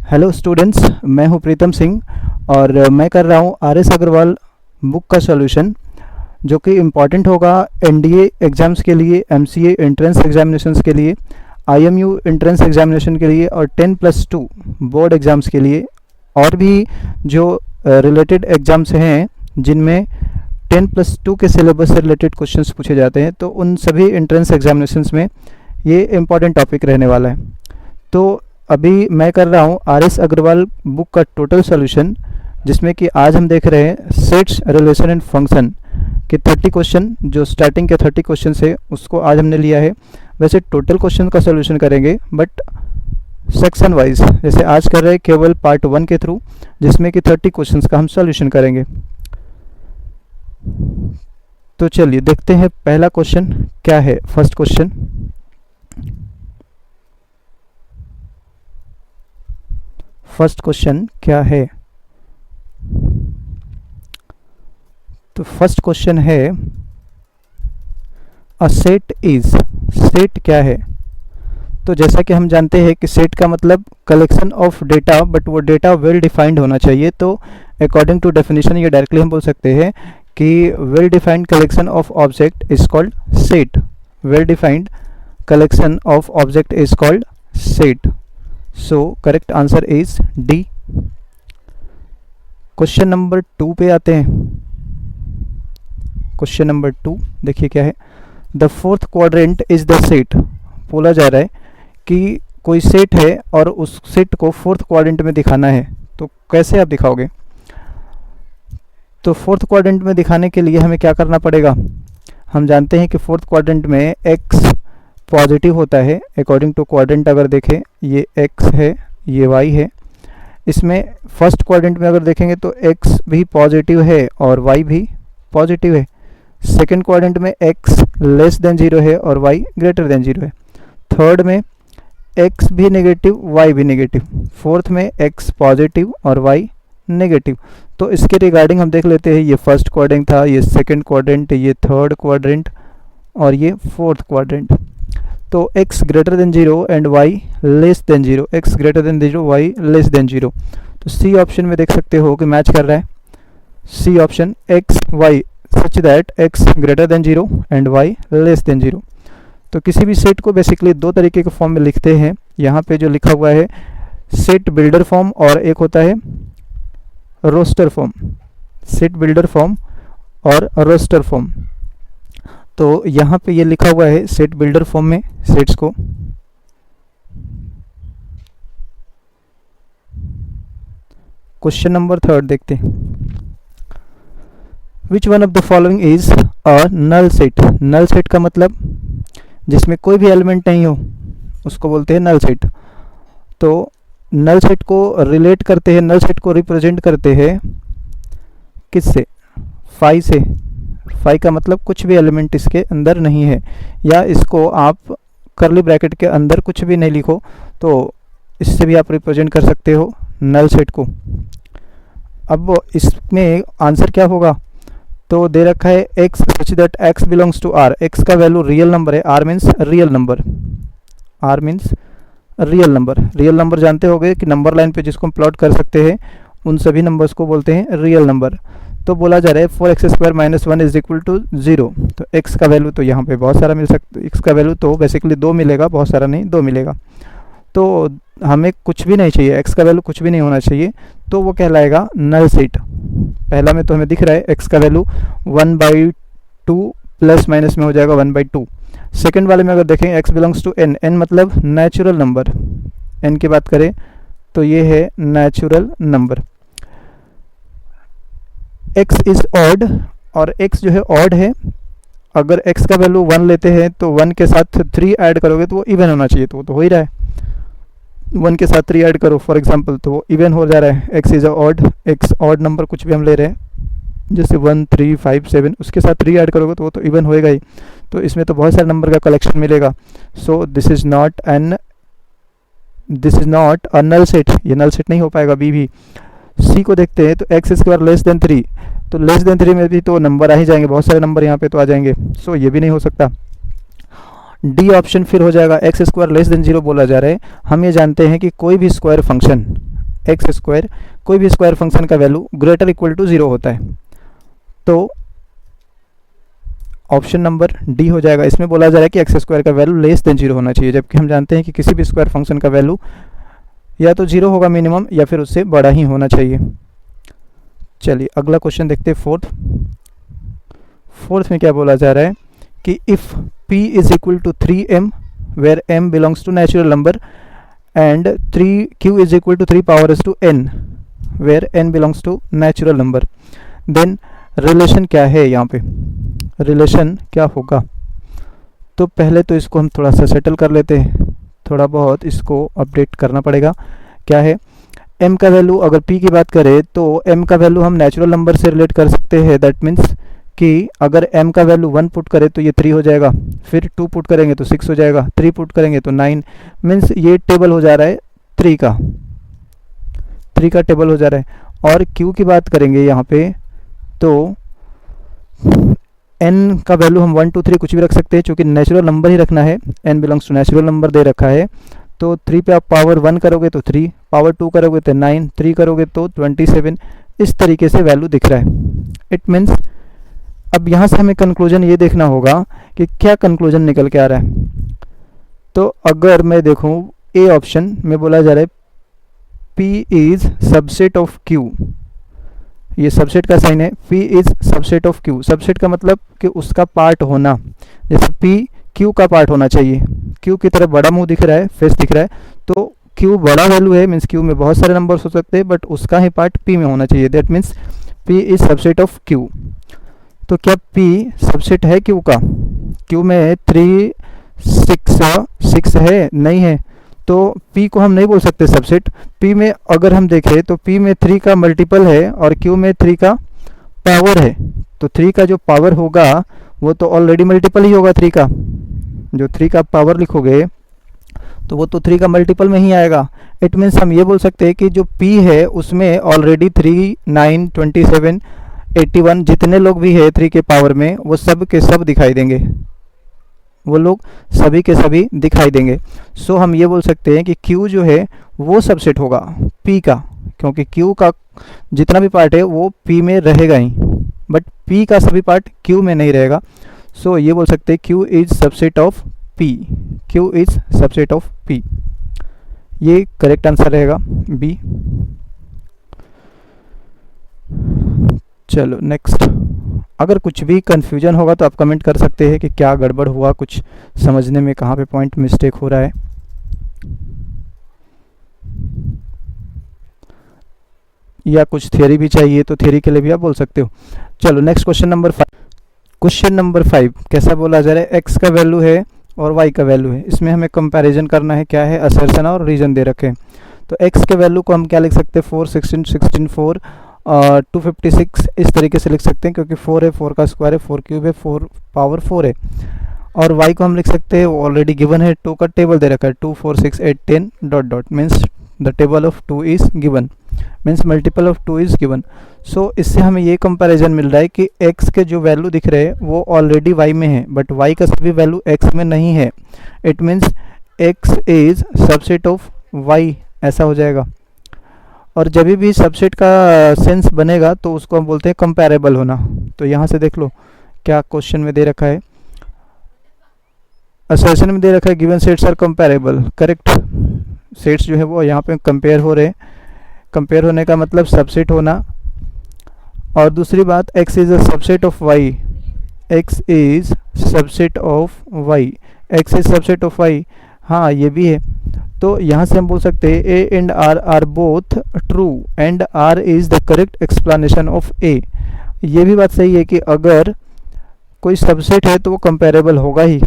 Hello students, मैं हूं प्रीतम सिंह और मैं कर रहा हूं आर.एस. अग्रवाल बुक का सॉल्यूशन जो कि इम्पॉर्टेंट होगा एनडीए एग्ज़ाम्स के लिए, एमसीए एंट्रेंस एग्जामिनेशंस के लिए, आईएमयू एंट्रेंस एग्जामिनेशन के लिए और 10+2 बोर्ड एग्ज़ाम्स के लिए और भी जो रिलेटेड एग्ज़ाम्स हैं जिनमें 10+2 के सिलेबस से रिलेटेड क्वेश्चंस पूछे जाते हैं, तो उन सभी एंट्रेंस एग्जामिनेशंस में ये इम्पॉर्टेंट टॉपिक रहने वाला है। तो अभी मैं कर रहा हूँ आर.एस. अग्रवाल बुक का टोटल सॉल्यूशन, जिसमें कि आज हम देख रहे हैं सेट्स, रिलेशन एंड फंक्शन के 30 क्वेश्चन। जो स्टार्टिंग के 30 क्वेश्चन है उसको आज हमने लिया है। वैसे टोटल क्वेश्चन का सॉल्यूशन करेंगे बट सेक्शन वाइज, जैसे आज कर रहे हैं केवल पार्ट 1 के थ्रू, जिसमें कि 30 क्वेश्चन का हम सॉल्यूशन करेंगे। तो चलिए देखते हैं पहला क्वेश्चन क्या है। फर्स्ट क्वेश्चन क्या है? तो फर्स्ट क्वेश्चन है अ सेट इज। सेट क्या है? तो जैसा कि हम जानते हैं कि सेट का मतलब कलेक्शन ऑफ डेटा, बट वो डेटा वेल डिफाइंड होना चाहिए। तो अकॉर्डिंग टू डेफिनेशन ये डायरेक्टली हम बोल सकते हैं कि well defined collection of object is called set. Well defined collection of object is called set. So correct answer is D. Question number 2 पे आते हैं। क्वेश्चन नंबर 2 देखिए क्या है। The fourth quadrant is the set. बोला जा रहा है कि कोई सेट है और उस सेट को फोर्थ क्वाड्रेंट में दिखाना है। तो कैसे आप दिखाओगे? तो फोर्थ क्वाड्रेंट में दिखाने के लिए हमें क्या करना पड़ेगा? हम जानते हैं कि फोर्थ क्वाड्रेंट में एक्स पॉजिटिव होता है। अकॉर्डिंग टू क्वाड्रेंट अगर देखें, ये एक्स है, ये वाई है। इसमें फर्स्ट क्वाड्रेंट में अगर देखेंगे तो एक्स भी पॉजिटिव है और वाई भी पॉजिटिव है। सेकंड क्वाड्रेंट में एक्स लेस देन 0 है और वाई ग्रेटर देन 0 है। थर्ड में एक्स भी नेगेटिव, वाई भी नेगेटिव। फोर्थ में एक्स पॉजिटिव और वाई नेगेटिव। तो इसके रिगार्डिंग हम देख लेते हैं। ये फर्स्ट क्वाड्रेंट था, ये सेकंड क्वाड्रेंट, ये थर्ड क्वाड्रेंट और ये फोर्थ क्वाड्रेंट। तो x greater than 0 and y less than 0। x greater than 0, y less than 0। तो सी ऑप्शन में देख सकते हो कि मैच कर रहा है। C option x y such that x greater than 0 and y less than 0। तो किसी भी सेट को बेसिकली दो तरीके के फॉर्म में लिखते हैं। यहाँ पे जो लिखा हुआ है सेट बिल्डर फॉर्म और एक होता है roster form. Set builder form और रोस्टर फॉर्म। तो यहाँ पे ये लिखा हुआ है सेट बिल्डर फॉर्म में सेट्स को। क्वेश्चन नंबर 3 देखते हैं। Which one of the following is a null set. Null set का मतलब जिसमें कोई भी एलिमेंट नहीं हो उसको बोलते हैं नल सेट। तो नल सेट को रिलेट करते हैं, नल सेट को रिप्रेजेंट करते हैं किससे? फाई से। फाई का मतलब कुछ भी एलिमेंट इसके अंदर नहीं है, या इसको आप करली ब्रैकेट के अंदर कुछ भी नहीं लिखो तो इससे भी आप रिप्रेजेंट कर सकते हो नल सेट को। अब इसमें आंसर क्या होगा? तो दे रखा है x such that x belongs to r। x का वैल्यू रियल नंबर है। r means real number. r means real number. Real number जानते होंगे कि नंबर लाइन पे जिसको हम प्लॉट कर सकते हैं उन सभी नंबर्स को बोलते हैं रियल नंबर। तो बोला जा रहा है 4x² - 1 इज इक्वल टू 0। तो x का वैल्यू तो यहाँ पे बहुत सारा मिल सकता है। x का वैल्यू तो बेसिकली 2 मिलेगा, बहुत सारा नहीं, 2 मिलेगा। तो हमें कुछ भी नहीं चाहिए, x का वैल्यू कुछ भी नहीं होना चाहिए, तो वो कहलाएगा नल सेट। पहला में तो हमें दिख रहा है x का वैल्यू 1/2 प्लस माइनस में हो जाएगा 1/2। सेकेंड वाले में अगर देखें x belongs to n, n मतलब नेचुरल नंबर। n की बात करें तो ये है natural number. x is odd और x जो है ऑड है। अगर x का वैल्यू 1 लेते हैं तो 1 के साथ 3 ऐड करोगे तो वो इवन होना चाहिए, तो वो तो हो ही रहा है। 1 के साथ 3 ऐड करो फॉर एग्जांपल तो वो इवन हो जा रहा है। x is odd, x odd number कुछ भी हम ले रहे हैं जैसे 1 3 5 7, उसके साथ 3 ऐड करोगे तो वो तो इवन होएगा ही। तो इसमें तो बहुत सारे नंबर का कलेक्शन मिलेगा। So this is not a null set. ये नल सेट नहीं हो पाएगा बी भी। सी को देखते हैं तो x² लेस देन 3, तो लेस देन 3 में भी तो नंबर आ ही जाएंगे, बहुत सारे नंबर यहाँ पे तो आ जाएंगे। सो ये भी नहीं हो सकता। डी ऑप्शन फिर हो जाएगा x² लेस देन 0 बोला जा रहा है। हम ये जानते हैं कि कोई भी स्क्वायर फंक्शन एक्स स्क्वायर कोई भी स्क्वायर फंक्शन का वैल्यू ग्रेटर इक्वल टू 0 होता है। तो ऑप्शन नंबर डी हो जाएगा। इसमें बोला जा रहा है कि एक्स स्क्वायर का वैल्यू लेस देन 0 होना चाहिए, जबकि हम जानते हैं कि किसी भी स्क्वायर फंक्शन का वैल्यू या तो 0 होगा मिनिमम या फिर उससे बड़ा ही होना चाहिए। चलिए अगला क्वेश्चन देखते हैं फोर्थ में क्या बोला जा रहा है कि if p is equal to 3m where m belongs to natural number and q is equal to 3 power is to n where n belongs to natural number, then relation क्या है, यहाँ पे रिलेशन क्या होगा। तो पहले तो इसको हम थोड़ा सा सेटल कर लेते हैं, थोड़ा बहुत इसको अपडेट करना पड़ेगा। क्या है, m का वैल्यू अगर p की बात करें तो m का वैल्यू हम नेचुरल नंबर से रिलेट कर सकते हैं। दैट मीन्स कि अगर m का वैल्यू 1 पुट करें तो ये 3 हो जाएगा, फिर 2 पुट करेंगे तो 6 हो जाएगा, 3 पुट करेंगे तो 9। मीन्स ये टेबल हो जा रहा है 3 का टेबल हो जा रहा है। और q की बात करेंगे यहाँ पे तो n का वैल्यू हम 1 2 3 कुछ भी रख सकते हैं, क्योंकि नेचुरल नंबर ही रखना है, n belongs to natural number दे रखा है। तो 3 पे आप पावर 1 करोगे तो 3, पावर 2 करोगे तो 9, 3 करोगे तो 27। इस तरीके से वैल्यू दिख रहा है। इट मीन्स अब यहाँ से हमें कंक्लूजन ये देखना होगा कि क्या कंक्लूजन निकल के आ रहा है। तो अगर मैं देखूँ ए ऑप्शन में बोला जा रहा है p is subset of q, ये सबसेट का साइन है, p is subset of q। Subset का मतलब कि उसका पार्ट होना, जैसे p q का पार्ट होना चाहिए। q की तरफ बड़ा मुंह दिख रहा है, फेस दिख रहा है, तो q बड़ा वैल्यू है, मीन्स q में बहुत सारे नंबर्स हो सकते हैं, बट उसका ही पार्ट p में होना चाहिए। That means p is subset of q। तो क्या p सबसेट है q का? q में 3 6 है, नहीं है, तो p को हम नहीं बोल सकते सबसेट। p में अगर हम देखें तो p में 3 का मल्टीपल है और q में 3 का पावर है, तो 3 का जो पावर होगा वो तो ऑलरेडी मल्टीपल ही होगा 3 का। जो 3 का पावर लिखोगे तो वो तो 3 का मल्टीपल में ही आएगा। इट मीन्स हम ये बोल सकते हैं कि जो p है उसमें ऑलरेडी 3 9 27 81 जितने लोग भी है 3 के पावर में वो सब के सब दिखाई देंगे, वो लोग सभी के सभी दिखाई देंगे। सो हम ये बोल सकते हैं कि q जो है वो सबसेट होगा p का, क्योंकि q का जितना भी पार्ट है वो p में रहेगा ही, बट p का सभी पार्ट q में नहीं रहेगा। सो ये बोल सकते हैं q is subset of p, q is subset of p। ये करेक्ट आंसर रहेगा बी। चलो नेक्स्ट, अगर कुछ भी कन्फ्यूजन होगा तो आप कमेंट कर सकते हैं कि क्या गड़बड़ हुआ, कुछ समझने में कहाँ पे पॉइंट मिस्टेक हो रहा है। या कुछ थ्योरी भी चाहिए तो थ्योरी के लिए भी आप बोल सकते हो। चलो next question number 5। Question number 5 कैसा बोला जा रहा है, x का वैल्यू है और y का वैल्यू है, इसमें हमें कंपैरिजन करना है। क्या है, असर्शन और रीजन दे रखे हैं। तो x के वैल्यू को हम क्या लिख सकते हैं, 4 16 16 4 256 इस तरीके से लिख सकते हैं, क्योंकि 4 है, 4 का स्क्वायर है, 4 क्यूब है, 4 पावर 4 है। और y को हम लिख सकते हैं, वो ऑलरेडी गिवन है, 2 का टेबल दे रखा है, 2 4 6 8 10 dot dot, means the table of 2 is given, means multiple of 2 is given. So इससे हमें ये कंपैरिजन मिल रहा है कि x के जो वैल्यू दिख रहे हैं वो ऑलरेडी y में है, बट y का सभी वैल्यू x में नहीं है। It means x is subset of y, ऐसा हो जाएगा। और जब भी सबसेट का सेंस बनेगा तो उसको हम बोलते हैं कंपैरेबल होना। तो यहाँ से देख लो क्या क्वेश्चन में दे रखा है, असर्शन में दे रखा है given sets are comparable. Correct, sets जो है वो यहाँ पे कंपेयर हो रहे हैं। कंपेयर होने का मतलब सबसेट होना। और दूसरी बात, x is a subset of y, x is subset of y, x is subset of y, हाँ ये भी है। तो यहाँ से हम बोल सकते हैं a and r are both true and r is the correct explanation of a। ये भी बात सही है कि अगर कोई सबसेट है तो वो कंपेरेबल होगा ही,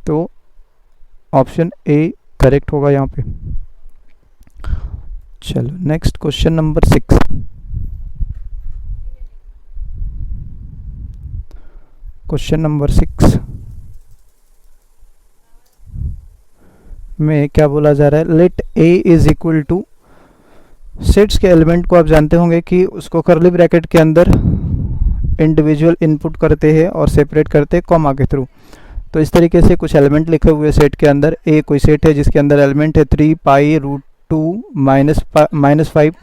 तो ऑप्शन ए करेक्ट होगा यहाँ पे। चलो next question number 6। Question number 6 में क्या बोला जा रहा है, let a is equal to, sets के एलिमेंट को आप जानते होंगे कि उसको कर्ली ब्रैकेट के अंदर इंडिविजुअल इनपुट करते हैं और सेपरेट करते हैं कॉमा के थ्रू। तो इस तरीके से कुछ एलिमेंट लिखे हुए सेट के अंदर, a कोई सेट है जिसके अंदर एलिमेंट है 3 pi root 2 minus 5,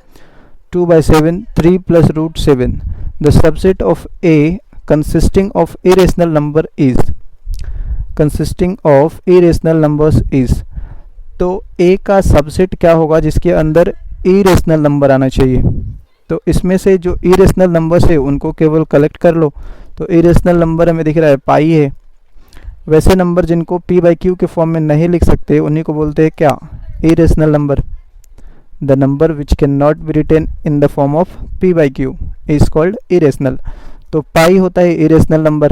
2/7, 3 plus root 7. The subset of A consisting of irrational number is, consisting of irrational numbers is, तो A का सबसेट क्या होगा जिसके अंदर इरेशनल नंबर आना चाहिए। तो इसमें से जो इरेशनल नंबर्स है उनको केवल कलेक्ट कर लो। तो इरेशनल नंबर हमें दिख रहा है पाई है। वैसे नंबर जिनको p/q के फॉर्म में नहीं लिख सकते उन्हीं को बोलते हैं क्या, irrational number. The number which can not be written in the form of p/q is called irrational. तो पाई होता है इरेशनल नंबर,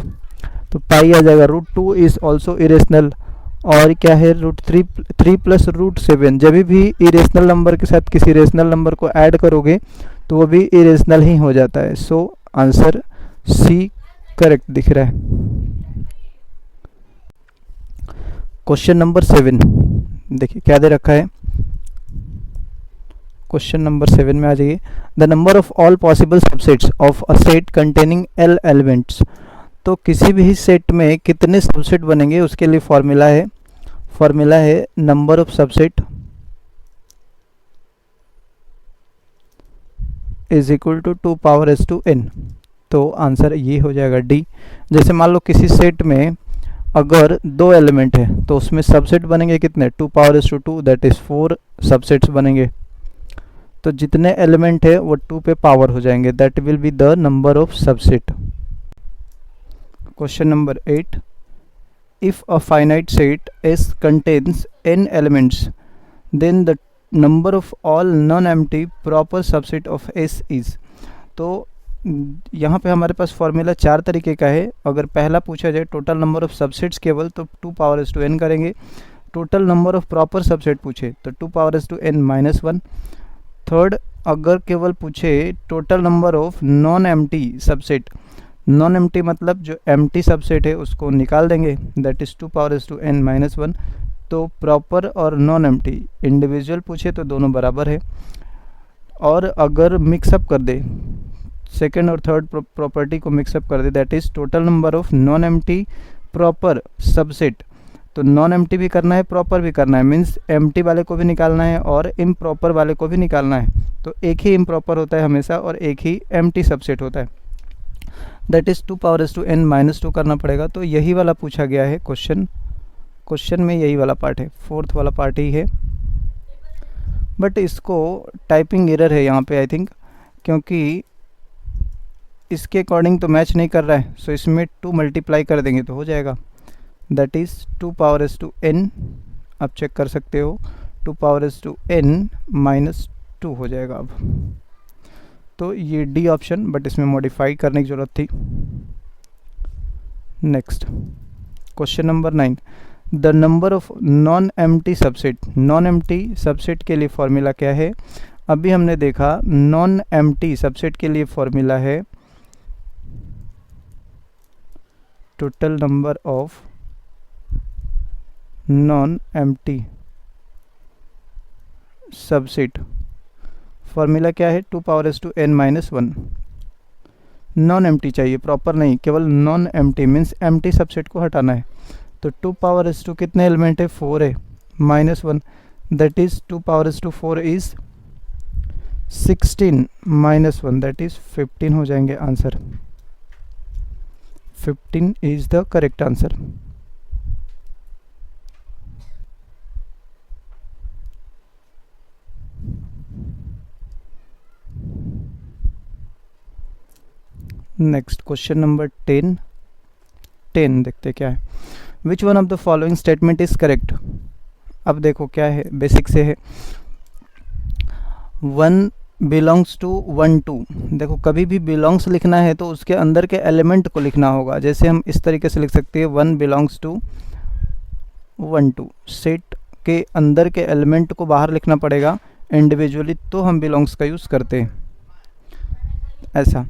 तो पाई आ जाएगा। √2 इज ऑल्सो इरेशनल। और क्या है, √3 प्लस √7। जब भी इरेशनल नंबर के साथ किसी रेशनल नंबर को ऐड करोगे तो वो भी इरेशनल ही हो जाता है। सो आंसर सी करेक्ट दिख रहा है। क्वेश्चन नंबर 7 देखिए क्या दे रखा है। क्वेश्चन नंबर 7 में आ जाइए। The number of all possible subsets of a set containing L elements. तो किसी भी सेट में कितने सबसेट बनेंगे उसके लिए फॉर्मूला है number of subset is equal to 2n। तो आंसर ये हो जाएगा डी। जैसे मान लो किसी सेट में अगर 2 एलिमेंट है तो उसमें सबसेट बनेंगे कितने, 2 दैट इज 4 सबसेट्स बनेंगे। तो जितने एलिमेंट है वो 2 पे पावर हो जाएंगे, that will be the number of subset. Question number 8. If a finite set S contains n elements, then the number of all non-empty proper subset of S is. तो यहाँ पे हमारे पास फॉर्मूला 4 तरीके का है। अगर पहला पूछा जाए टोटल नंबर ऑफ सबसेट्स केवल, तो 2n करेंगे। Total number of proper subset पूछे तो 2n-1। थर्ड, अगर केवल पूछे total number of non empty subset, non empty मतलब जो एम्प्टी सबसेट है उसको निकाल देंगे, दैट इज़ 2n-1। तो प्रॉपर और नॉन एम्प्टी इंडिविजुअल पूछे तो दोनों बराबर है। और अगर मिक्सअप कर दे, सेकेंड और थर्ड प्रॉपर्टी को मिक्सअप कर दे, that is total number of non empty proper subset. तो नॉन एम्प्टी भी करना है, प्रॉपर भी करना है, मीन्स एम्प्टी वाले को भी निकालना है और इम्प्रॉपर वाले को भी निकालना है। तो एक ही इम्प्रॉपर होता है हमेशा और एक ही एम्प्टी सबसेट होता है, दैट इज़ 2n-2 करना पड़ेगा। तो यही वाला पूछा गया है क्वेश्चन में, यही वाला पार्ट है, फोर्थ वाला पार्ट ही है। बट इसको टाइपिंग एरर है यहाँ पे आई थिंक, क्योंकि इसके अकॉर्डिंग तो मैच नहीं कर रहा है। सो इसमें 2 मल्टीप्लाई कर देंगे तो हो जाएगा, दैट इज़ 2n। आप चेक कर सकते हो 2n-2 हो जाएगा अब। तो ये डी ऑप्शन, बट इसमें मॉडिफाई करने की ज़रूरत थी। Next question number 9। The number of non empty subset. Non empty subset के लिए फॉर्मूला क्या है, अभी हमने देखा नॉन एम्प्टी सबसेट के लिए फॉर्मूला है total number of non empty subset. Formula क्या है, 2n-1। नॉन एम्प्टी चाहिए, प्रॉपर नहीं, केवल non empty means empty subset को हटाना है। तो 2 कितने एलिमेंट है, 4 है, -1, that is 2 is 16 -1 that is 15 हो जाएंगे answer. 15 is the correct answer. Next question number 10 देखते क्या है। विच one of the following statement is correct. अब देखो क्या है, बेसिक से है 1 बिलोंग्स टू 1 2। देखो कभी भी बिलोंग्स लिखना है तो उसके अंदर के एलिमेंट को लिखना होगा। जैसे हम इस तरीके से लिख सकते हैं 1 बिलोंग्स टू 1 2। सेट के अंदर के एलिमेंट को बाहर लिखना पड़ेगा इंडिविजुअली, तो हम बिलोंग्स का यूज़ करते हैं ऐसा।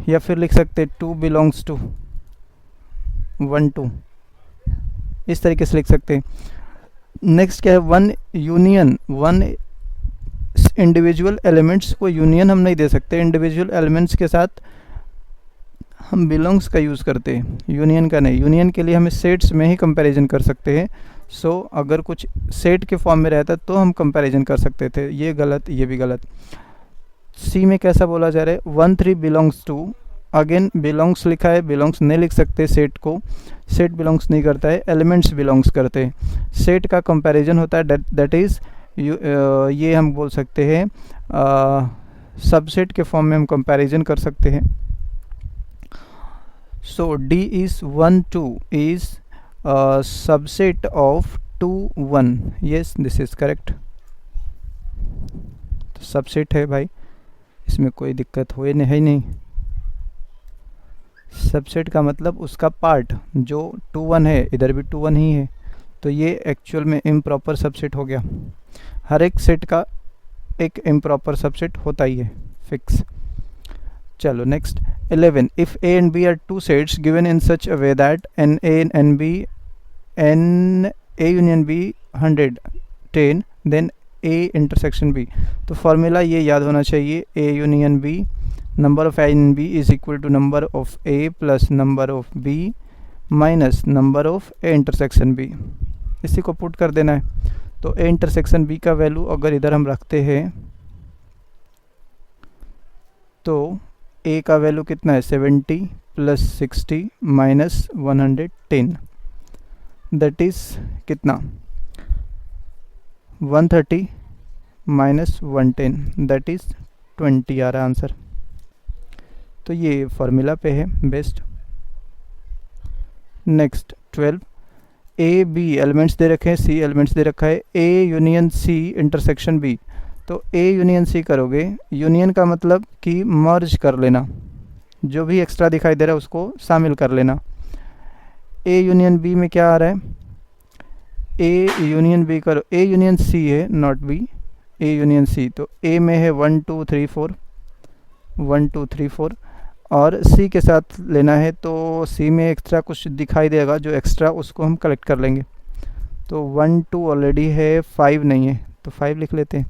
या फिर लिख सकते 2 बिलोंग्स टू 1 2, इस तरीके से लिख सकते हैं। नेक्स्ट क्या है, 1 यूनियन। 1 इंडिविजुअल एलिमेंट्स को यूनियन हम नहीं दे सकते, इंडिविजुअल एलिमेंट्स के साथ हम बिलोंग्स का यूज़ करते हैं, यूनियन का नहीं। यूनियन के लिए हमें सेट्स में ही कंपैरिजन कर सकते हैं। सो अगर कुछ सेट के फॉर्म में रहता तो हम कंपैरिजन कर सकते थे, ये गलत, ये भी गलत। सी में कैसा बोला जा रहा है, 1 3 बिलोंग्स टू, अगेन बिलोंग्स लिखा है, बिलोंग्स नहीं लिख सकते सेट को, सेट बिलोंग्स नहीं करता है, एलिमेंट्स बिलोंग्स करते हैं। सेट का कंपैरिजन होता है, दैट इज़ ये हम बोल सकते हैं सबसेट के फॉर्म में हम कंपैरिजन कर सकते हैं। So D is 1 2 is subset of 2 1, yes this is correct. तो सबसेट है भाई, इसमें कोई दिक्कत हो है नहीं। सबसेट का मतलब उसका पार्ट जो 2 1 है, इधर भी 2 1 ही है, तो ये एक्चुअल में इम्प्रॉपर सबसेट हो गया। हर एक सेट का एक इम्प्रॉपर सबसेट होता ही है, फिक्स। चलो next 11, if A and B are two sets given in such a way that N A and B N A union B 110 then A intersection B. तो formula ये याद होना चाहिए, A union B, number of A in B is equal to number of A plus number of B minus number of A intersection B. इसी को put कर देना है। तो ए इंटरसेक्शन बी का वैल्यू अगर इधर हम रखते हैं तो ए का वैल्यू कितना है, 70 प्लस 60 माइनस 110, दैट इज़ कितना, 130 माइनस 110, दैट इज़ 20 आ रहा आंसर। तो ये फॉर्मूला पे है best. Next 12, A B elements दे रखे हैं, सी एलिमेंट्स दे रखा है, A union C intersection B. तो ए यूनियन सी करोगे, यूनियन का मतलब कि मर्ज कर लेना, जो भी एक्स्ट्रा दिखाई दे रहा है उसको शामिल कर लेना। ए यूनियन बी में क्या आ रहा है, ए यूनियन बी करो, ए यूनियन सी है not B, A union C. तो ए में है 1 2 3 4, 1 2 3 4, और सी के साथ लेना है तो सी में एक्स्ट्रा कुछ दिखाई देगा, जो एक्स्ट्रा उसको हम कलेक्ट कर लेंगे। तो 1 2 ऑलरेडी है, 5 नहीं है तो 5 लिख लेते हैं,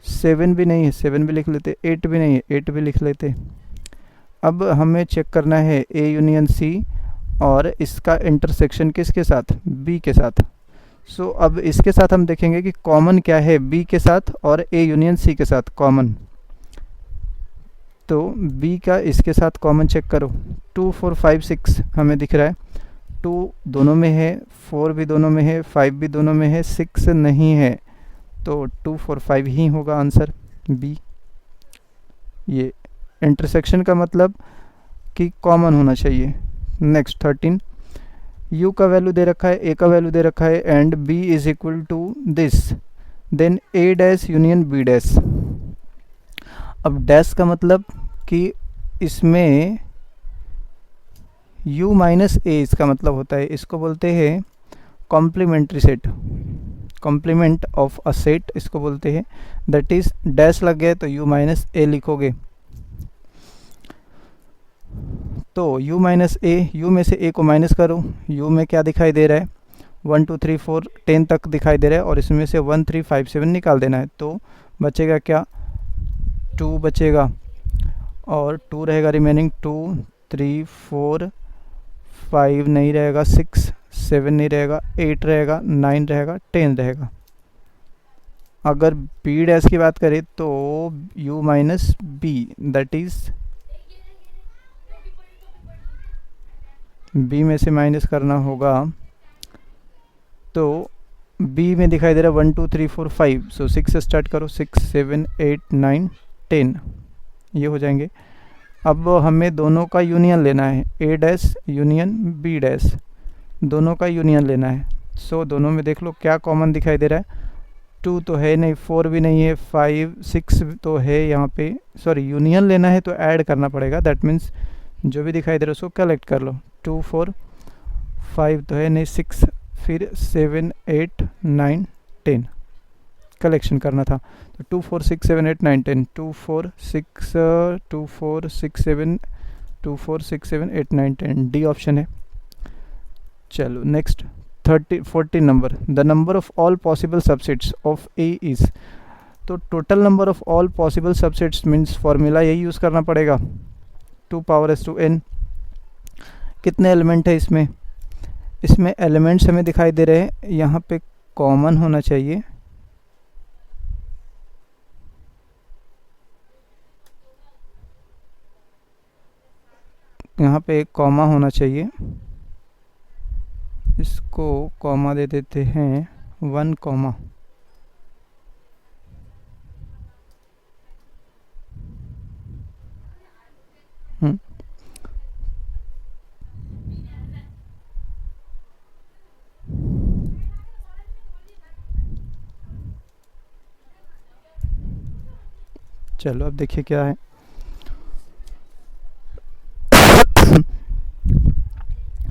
7 भी नहीं है 7 भी लिख लेते, 8 भी नहीं है 8 भी लिख लेते। अब हमें चेक करना है ए यूनियन सी और इसका इंटरसेक्शन किसके साथ, बी के साथ। सो अब इसके साथ हम देखेंगे कि कॉमन क्या है बी के साथ और ए यूनियन सी के साथ कॉमन। तो b का इसके साथ कॉमन चेक करो, 2 4 5 6 हमें दिख रहा है, 2 दोनों में है, 4 भी दोनों में है, 5 भी दोनों में है, 6 नहीं है, तो 2 4 5 ही होगा आंसर b। ये इंटरसेक्शन का मतलब कि कॉमन होना चाहिए। नेक्स्ट 13, u का वैल्यू दे रखा है, a का वैल्यू दे रखा है, and b is equal to this, then a dash union b dash. अब डैश का मतलब कि इसमें u माइनस ए इसका मतलब होता है, इसको बोलते हैं complementary set, complement of a set इसको बोलते हैं। दैट इज डैश लग गए तो u माइनस ए लिखोगे। तो u माइनस ए, u में से a को माइनस करो, u में क्या दिखाई दे रहा है, 1 2 3 4 10 तक दिखाई दे रहा है, और इसमें से 1 3 5 7 निकाल देना है। तो बचेगा क्या, 2 बचेगा, और 2 रहेगा रिमेनिंग, 2 3 4 5 नहीं रहेगा, 6 7 नहीं रहेगा, 8 रहेगा, 9 रहेगा, 10 रहेगा। अगर बी डैश की बात करें तो u minus B, that is b में से माइनस करना होगा। तो b में दिखाई दे रहा है 1 2 3 4 5, सो 6 से स्टार्ट करो, 6 7 8 9 10 ये हो जाएंगे। अब हमें दोनों का यूनियन लेना है, a dash union b dash, दोनों का यूनियन लेना है। सो दोनों में देख लो क्या कॉमन दिखाई दे रहा है, 2 तो है नहीं, 4 भी नहीं है, 5 6 तो है यहाँ पे, सॉरी यूनियन लेना है तो ऐड करना पड़ेगा, दैट मीन्स जो भी दिखाई दे रहा है उसको कलेक्ट कर लो। 2 4 5 तो है नहीं, 6 फिर 7 8 9 10 कलेक्शन करना था। तो 2 4 6 7 8 9 10, 2 4 6 2 4 6 7 2 4 6 7 8 9 10, डी ऑप्शन है। चलो नेक्स्ट 14 नंबर, the number of all possible subsets of A is. तो total number of all possible subsets means formula यही यूज़ करना पड़ेगा, 2 power s to n। कितने एलिमेंट है इसमें, इसमें एलिमेंट्स हमें दिखाई दे रहे हैं, यहाँ पे कॉमन होना चाहिए, यहाँ पे एक कॉमा होना चाहिए, इसको कॉमा दे देते हैं 1 कॉमा। चलो अब देखिए क्या है।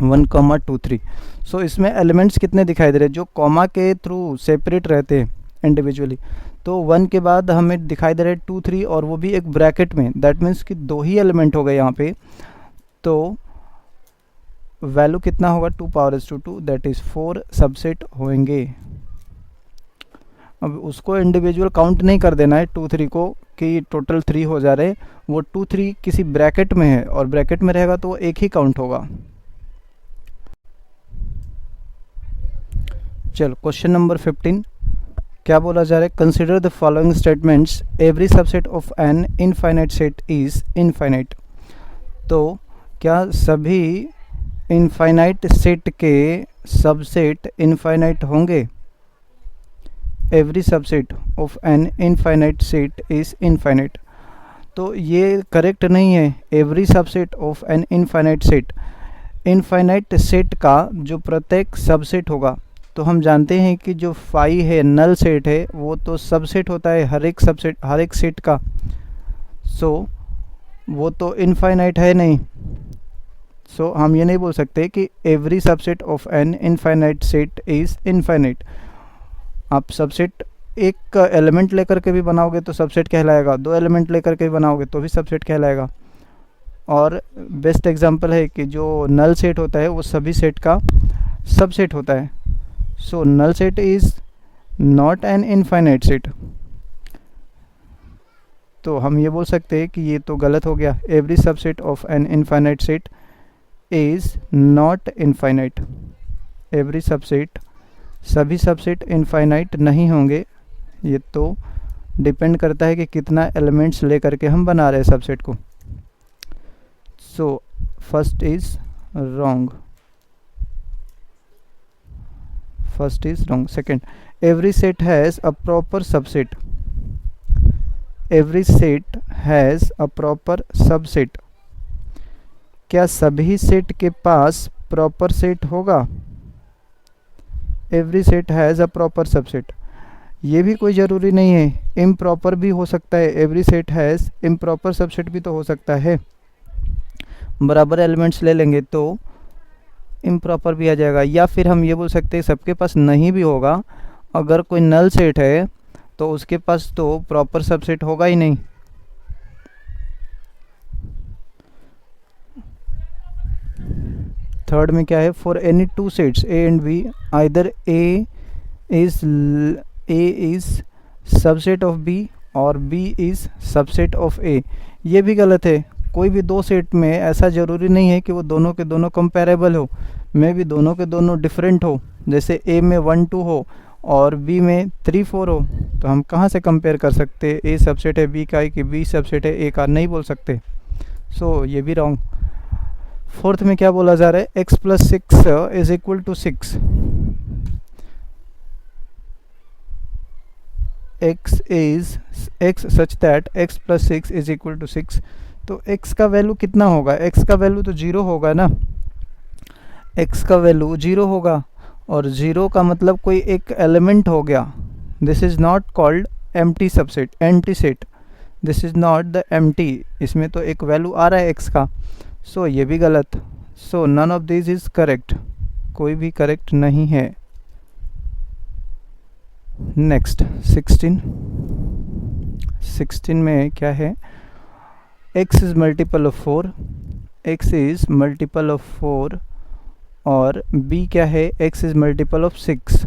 1,2,3। सो इसमें एलिमेंट्स कितने दिखाई दे रहे हैं जो कॉमा के थ्रू सेपरेट रहते हैं इंडिविजुअली। तो 1 के बाद हमें दिखाई दे रहे हैं 2, 3 और वो भी एक ब्रैकेट में। दैट मीन्स कि 2 ही एलिमेंट हो गए यहाँ पे। तो वैल्यू कितना होगा 2^2 दैट इज़ 4 सबसेट होंगे। अब उसको इंडिविजुअल काउंट नहीं कर देना है 2, 3 को कि टोटल 3 हो जा रहे। वो 2, 3 किसी ब्रैकेट में है और ब्रैकेट में रहेगा तो वो एक ही काउंट होगा। चलो क्वेश्चन नंबर 15 क्या बोला जा रहा है। Consider the following statements, every subset of N infinite set is infinite. तो क्या सभी इनफाइनाइट सेट के सबसेट इनफाइनाइट होंगे। Every subset of N infinite set is infinite. तो ये करेक्ट नहीं है। Every subset of N infinite set, infinite set का जो प्रत्येक सबसेट होगा, तो हम जानते हैं कि जो फाई है नल सेट है वो तो सबसेट होता है हर एक सेट का। सो वो तो इनफाइनाइट है नहीं। सो हम ये नहीं बोल सकते कि every subset of N infinite set is infinite. आप सबसेट एक एलिमेंट लेकर के भी बनाओगे तो सबसेट कहलाएगा, 2 एलिमेंट लेकर के भी बनाओगे तो भी सबसेट कहलाएगा। और बेस्ट एग्जांपल है कि जो नल सेट होता है वो सभी सेट का सबसेट होता है। So null set is not an infinite set. तो हम ये बोल सकते हैं कि ये तो गलत हो गया। Every subset of N infinite set is not infinite. Every subset, सभी सबसेट इनफाइनाइट नहीं होंगे। ये तो डिपेंड करता है कि कितना एलिमेंट्स लेकर के हम बना रहे हैं सबसेट को। So first is wrong, first is wrong. Second, every set has a proper subset. Every set has a proper subset. क्या सभी सेट के पास प्रॉपर सेट होगा। Every set has a proper subset, ये भी कोई ज़रूरी नहीं है, इम्प्रॉपर भी हो सकता है। Every set has improper subset भी तो हो सकता है। बराबर एलिमेंट्स ले लेंगे तो इम्प्रॉपर भी आ जाएगा। या फिर हम ये बोल सकते हैं सबके पास नहीं भी होगा। अगर कोई नल सेट है तो उसके पास तो प्रॉपर सबसेट होगा ही नहीं। थर्ड में क्या है, for any 2 sets A and B either A is subset of B और B is subset of A. ये भी गलत है। कोई भी 2 सेट में ऐसा ज़रूरी नहीं है कि वो दोनों के दोनों कंपेरेबल हो। में भी दोनों के दोनों डिफरेंट हो। जैसे ए में 1, 2 हो और बी में 3, 4 हो, तो हम कहाँ से कंपेयर कर सकते ए सबसेट है बी का कि बी सबसेट है ए का, नहीं बोल सकते। सो ये भी रॉन्ग। फोर्थ में क्या बोला जा रहा है, x + 6 is equal to 6। x such that x + 6 is equal to 6। तो x का वैल्यू कितना होगा। x का वैल्यू तो 0 होगा ना। x का वैल्यू 0 होगा और 0 का मतलब कोई एक एलिमेंट हो गया। This is not called empty subset, empty set. This is not the empty. इसमें तो एक वैल्यू आ रहा है x का। सो ये भी गलत। So none of this is correct, कोई भी करेक्ट नहीं है। नेक्स्ट 16 में क्या है, x is multiple of 4, x is multiple of 4 और b क्या है, x is multiple of 6।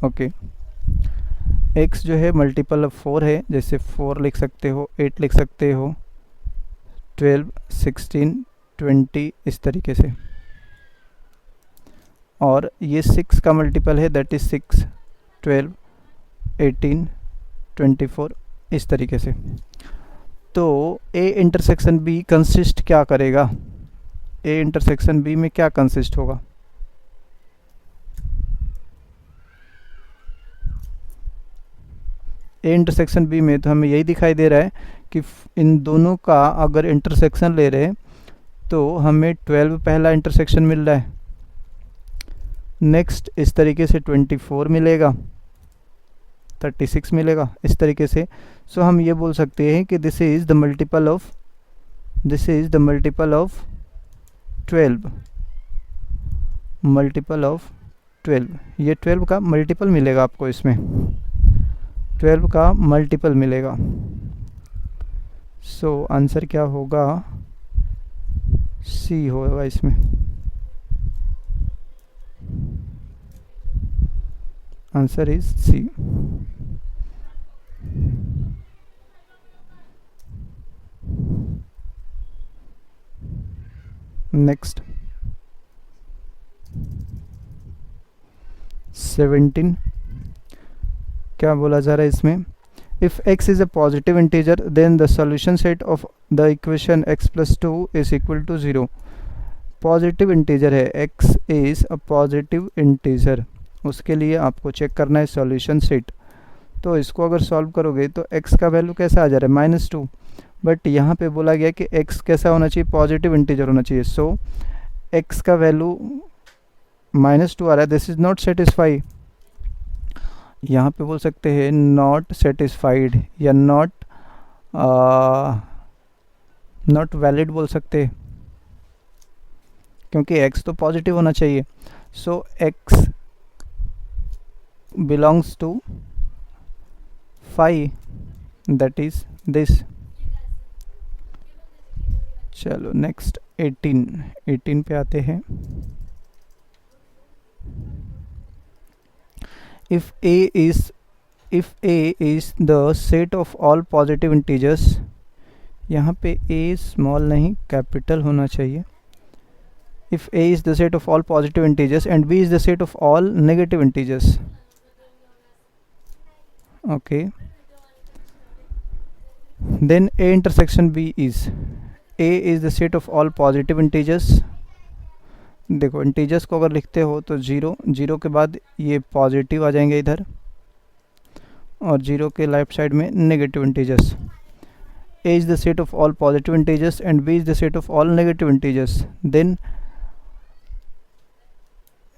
Okay, x जो है मल्टीपल ऑफ 4 है, जैसे 4 लिख सकते हो, 8 लिख सकते हो, 12, 16, 20 इस तरीके से। और ये 6 का मल्टीपल है, दैट इज़ 6, 12, 18, 24, इस तरीके से। तो ए इंटरसेक्शन बी कंसिस्ट क्या करेगा, ए इंटरसेक्शन बी में क्या कंसिस्ट होगा? ए इंटरसेक्शन बी में तो हमें यही दिखाई दे रहा है कि इन दोनों का अगर इंटरसेक्शन ले रहे तो हमें 12 पहला इंटरसेक्शन मिल रहा है, नेक्स्ट इस तरीके से 24 मिलेगा, 36 मिलेगा, इस तरीके से। सो हम ये बोल सकते हैं कि this is the multiple of 12, multiple of 12, ये 12 का मल्टीपल मिलेगा आपको, इसमें 12 का मल्टीपल मिलेगा। सो आंसर क्या होगा? सी होगा इसमें। Answer is C. नेक्स्ट 17, क्या बोला जा रहा है इसमें? If x is a positive integer then the solution set of the equation x plus 2 is equal to 0। Positive integer है, x is a positive integer, उसके लिए आपको चेक करना है सॉल्यूशन सेट। तो इसको अगर सॉल्व करोगे तो x का वैल्यू कैसा आ जा रहा है? -2, बट यहाँ पे बोला गया कि x कैसा होना चाहिए? पॉजिटिव इंटीजर होना चाहिए। सो x का वैल्यू -2 आ रहा है, दिस इज़ नॉट सेटिस्फाई। यहाँ पे बोल सकते हैं नॉट सेटिस्फाइड या नॉट वैलिड बोल सकते हैं, क्योंकि x तो पॉजिटिव होना चाहिए। So x belongs to 5, that is this. चलो नेक्स्ट 18 पे आते हैं। if a is the set of all positive integers, यहाँ पे a स्मॉल नहीं कैपिटल होना चाहिए। if a is the set of all positive integers and b is the set of all negative integers, okay, then a intersection b is the set of all positive integers। देखो integers को अगर लिखते हो तो 0 के बाद ये positive आ जाएंगे इधर, और 0 के लेफ्ट साइड में negative integers. a is the set of all positive integers and b is the set of all negative integers. Then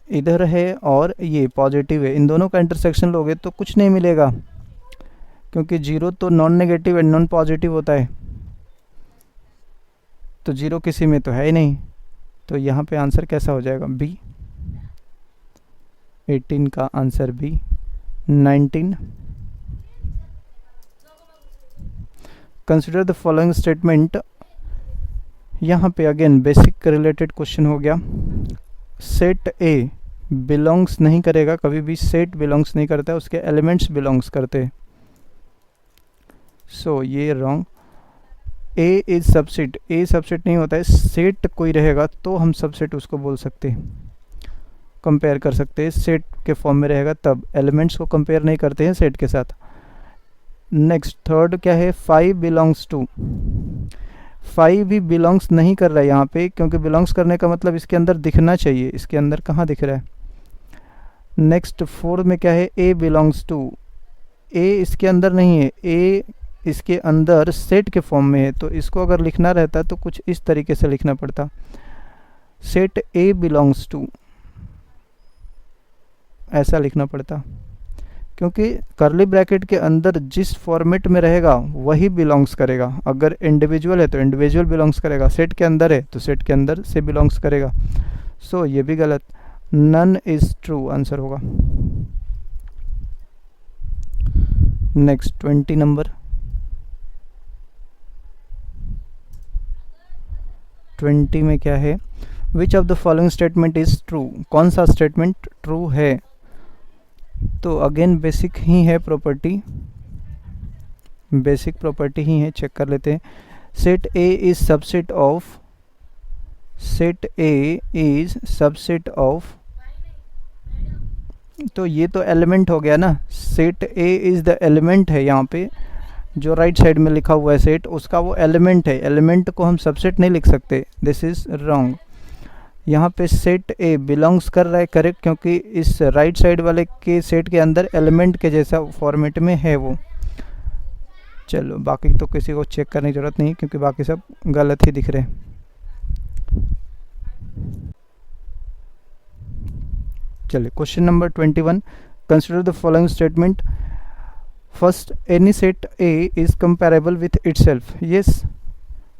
इधर है और ये पॉजिटिव है, इन दोनों का इंटरसेक्शन लोगे तो कुछ नहीं मिलेगा, क्योंकि 0 तो non negative and non positive होता है, तो 0 किसी में तो है ही नहीं। तो यहाँ पे आंसर कैसा हो जाएगा? बी। 18 का answer B. 19, consider the following statement. यहाँ पे अगेन बेसिक रिलेटेड क्वेश्चन हो गया। सेट ए बिलोंग्स नहीं करेगा, कभी भी सेट बिलोंग्स नहीं करता है, उसके एलिमेंट्स बिलोंग्स करते हैं। सो ये wrong. A is subset, A subset नहीं होता है, सेट कोई रहेगा तो हम सबसेट उसको बोल सकते हैं, कंपेयर कर सकते हैं, सेट के फॉर्म में रहेगा तब। एलिमेंट्स को कंपेयर नहीं करते हैं सेट के साथ। नेक्स्ट थर्ड क्या है? 5 बिलोंग्स टू। 5 भी बिलोंग्स नहीं कर रहा है यहाँ पे, क्योंकि बिलोंग्स करने का मतलब इसके अंदर दिखना चाहिए, इसके अंदर कहाँ दिख रहा है? नेक्स्ट 4 में क्या है? ए बिलोंग्स टू। ए इसके अंदर नहीं है, ए इसके अंदर सेट के फॉर्म में है, तो इसको अगर लिखना रहता तो कुछ इस तरीके से लिखना पड़ता, सेट ए बिलोंग्स टू, ऐसा लिखना पड़ता, क्योंकि करली ब्रैकेट के अंदर जिस फॉर्मेट में रहेगा वही बिलोंग्स करेगा। अगर इंडिविजुअल है तो इंडिविजुअल बिलोंग्स करेगा, सेट के अंदर है तो सेट के अंदर से बिलोंग्स करेगा। सो ये भी गलत, नन इज ट्रू आंसर होगा। Next 20 number. 20 में क्या है? विच of the following statement is true. कौन सा स्टेटमेंट ट्रू है? तो अगेन बेसिक ही है प्रॉपर्टी, बेसिक प्रॉपर्टी ही है, चेक कर लेते हैं। Set A is subset of, set A is subset of तो ये तो एलिमेंट हो गया ना, set A is the element है, यहाँ पे जो राइट साइड में लिखा हुआ है सेट, उसका वो एलिमेंट है, एलिमेंट को हम सबसेट नहीं लिख सकते, दिस इज़ रॉन्ग। यहाँ पे सेट ए बिलोंग्स कर रहा है, करेक्ट, क्योंकि इस राइट साइड वाले के सेट के अंदर एलिमेंट के जैसा फॉर्मेट में है वो। चलो बाकी तो किसी को चेक करने की ज़रूरत नहीं, क्योंकि बाकी सब गलत ही दिख रहे हैं। चलिए question number 21, consider the following statement. First, any set A is comparable with itself. Yes,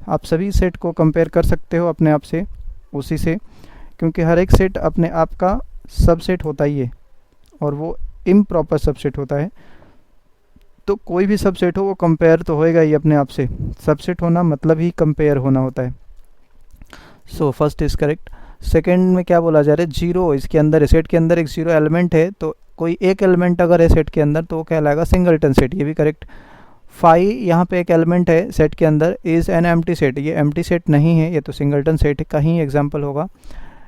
आप सभी सेट को कंपेयर कर सकते हो अपने आप से, उसी से, क्योंकि हर एक सेट अपने आप का सबसेट होता ही है और वो इम्प्रॉपर सबसेट होता है। तो कोई भी सबसेट हो वो कंपेयर तो होएगा ही अपने आप से, सबसेट होना मतलब ही कंपेयर होना होता है। So first is correct. Second में क्या बोला जा रहा है, जीरो इसके अंदर है, सेट के अंदर एक जीरो एलिमेंट है, तो कोई एक एलिमेंट अगर है सेट के अंदर तो वो कहलाएगा सिंगलटन सेट, ये भी करेक्ट। 5 यहाँ पे एक एलिमेंट है सेट के अंदर, इज़ एन एम्प्टी सेट, ये एम्प्टी सेट नहीं है, ये तो सिंगलटन सेट का ही एग्जाम्पल होगा।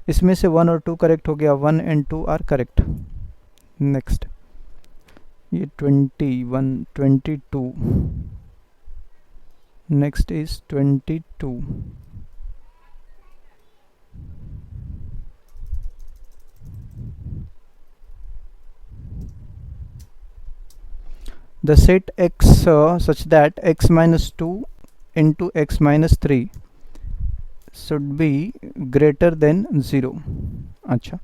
इसमें से 1 और 2 करेक्ट हो गया, 1 एंड 2 आर करेक्ट। नेक्स्ट, ये 21, 22, next is 22। The set x such that x minus 2 into x minus 3 should be greater than 0। अच्छा,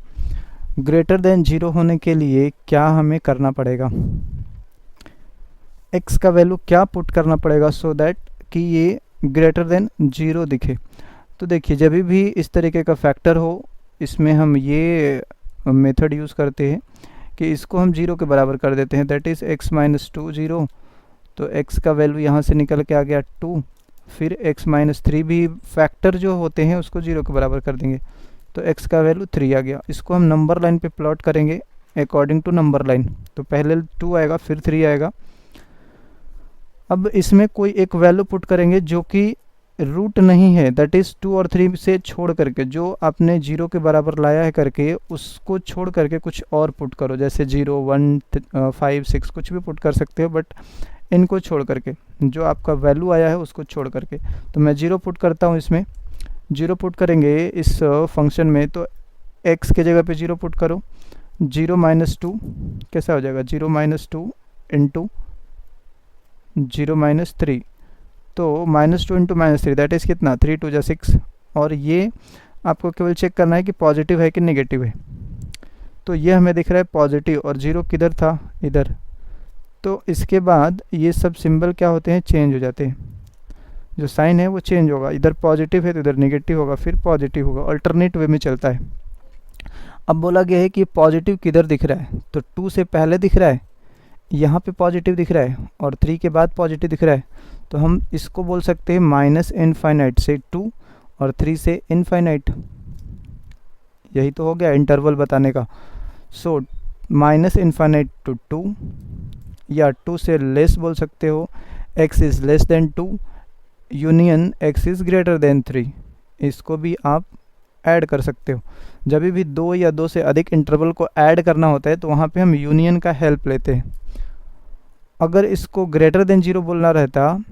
ग्रेटर देन 0 होने के लिए क्या हमें करना पड़ेगा, x का वैल्यू क्या पुट करना पड़ेगा सो दैट कि ये ग्रेटर देन 0 दिखे। तो देखिए जब भी इस तरीके का फैक्टर हो, इसमें हम ये मेथड यूज़ करते हैं कि इसको हम 0 के बराबर कर देते हैं, दैट इज़ x माइनस 2 0। तो x का वैल्यू यहाँ से निकल के आ गया 2, फिर x माइनस 3 भी फैक्टर जो होते हैं उसको 0 के बराबर कर देंगे, तो x का वैल्यू 3 आ गया। इसको हम नंबर लाइन पे प्लॉट करेंगे अकॉर्डिंग टू नंबर लाइन, तो पहले 2 आएगा फिर 3 आएगा। अब इसमें कोई एक वैल्यू पुट करेंगे जो कि रूट नहीं है, दैट इज़ 2 और 3 से छोड़ करके, जो आपने 0 के बराबर लाया है करके उसको छोड़ करके कुछ और पुट करो, जैसे 0 1 5 6 कुछ भी पुट कर सकते हो, बट इनको छोड़ करके, जो आपका वैल्यू आया है उसको छोड़ करके। तो मैं 0 पुट करता हूँ, इसमें 0 पुट करेंगे इस फंक्शन में, तो x के जगह पे 0 पुट करो, 0 माइनस 2 कैसा हो जाएगा, 0 माइनस 2 इंटू 0 माइनस 3, तो -2 इंटू -3 दैट इज़ कितना, 3 2 जा 6। और ये आपको केवल चेक करना है कि पॉजिटिव है कि नेगेटिव है। तो ये हमें दिख रहा है पॉजिटिव, और 0 किधर था, इधर। तो इसके बाद ये सब सिंबल क्या होते हैं, चेंज हो जाते हैं, जो साइन है वो चेंज होगा, इधर पॉजिटिव है तो इधर नेगेटिव होगा, फिर पॉजिटिव होगा, अल्टरनेट वे में चलता है। अब बोला गया है कि पॉजिटिव किधर दिख रहा है, तो 2 से पहले दिख रहा है, यहाँ पे पॉजिटिव दिख रहा है, और 3 के बाद पॉजिटिव दिख रहा है, तो हम इसको बोल सकते हैं माइनस इनफाइनाइट से 2 और 3 से इनफाइनाइट, यही तो हो गया इंटरवल बताने का। सो माइनस इनफाइनाइट टू 2, या 2 से लेस बोल सकते हो, x is less than 2 union x is greater than 3, इसको भी आप ऐड कर सकते हो। जब भी 2 या 2 से अधिक इंटरवल को ऐड करना होता है तो वहाँ पे हम यूनियन का हेल्प लेते हैं। अगर इसको ग्रेटर देन 0 बोलना रहता,